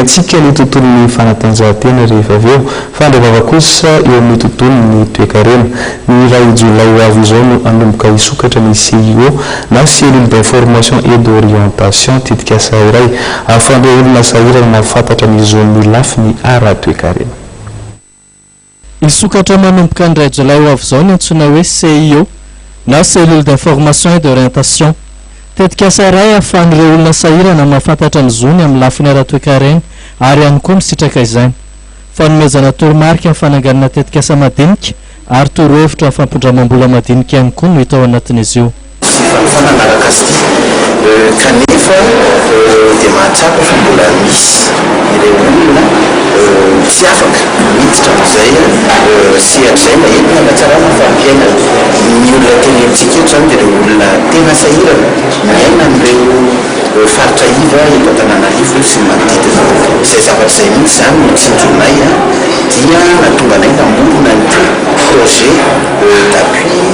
Rehefatsika ny tontolon'ny fanatanjahantena rehefa avy eo fandrevava kosa eo amin'ny tontolon'ny toe-karena. Ny ray jolay ho avy izao no hanomboka hisokatra ny CIO na cellule d'information et d'orientation tetikasa iray ahafahan'ireo olona sahirana mahafantatra ny zon'ny lafy ny ara-toe-karena. Isokatra manomboka ny ray jolay ho avy izao ny antsoina hoe CIO na cellule d'information et d'orientation tetikasa iray ahafahan'ireo olona sahirana mahafantatra ny zony amin'ny lafiny ara-toe-karena ary ihany koa misitraka izany. Fanomezana toromarika amin'ny fananganana tetikasa madinika ary torohevitra fampindramam-bola madinika ihany koa no hita ao anatin'izy io. Kanefa dia mahatsapa fa mbola misy ireo olona tsy afaka miditra amin'izay sehatrizay maentina hatsarana fampiaina ny olona teny amintsika eto zany dia ireo olona tena sahirana miaina amin'ireo faritra iva eto Antananarivo sy manodidina. Izay zavatra izay mihitsy zany no tsindronay dia natonga anay namorona ny projet d'appui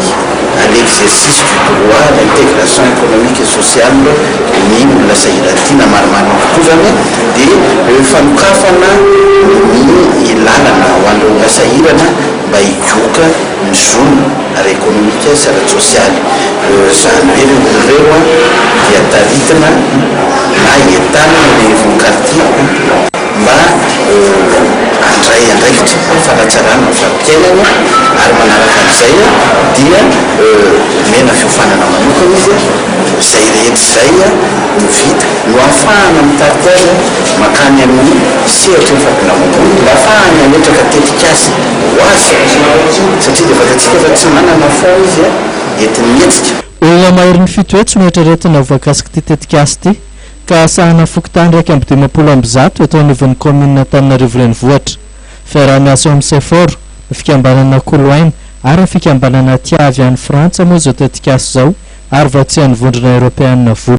à l'exercice du droit à l'intégration économique et sociale ny olona sahirana tiana maromaro tokoa zany dia fanokafana ny lalana ho an'ireo olona sahirana mba hioka ny zony ara-ekonomika sy ara-sosialy. Zany hoe ireo olona dia taritina na entana ny voan-kartia mba andray andraikitra fanatsarana ny fampiainana ary manaraka an'izay dia mena fiofanana manokana izy izay rehetra izay no vita no ahafahana mitarika azy makany amin'ny sehatra ny fampindramam-bola mba ahafahany hametraka tetikasa ho azy satria dia fantatsika fa tsy manana fao izy entiny mihetsika. Olona mahery ny fitoetsy no eritreretina voakasiky ty tetikasa ty ka asahana fokotany 180 eto anivon'ny commune Antananarivo renivohitra. Fiaraha-miasa amin'ny CEFOR, fikambanana Koloaina ary fikambanana Tiavy any Frantsa moa zao tetikasa zao ary vatsian'ny vondrona Europeanina vola.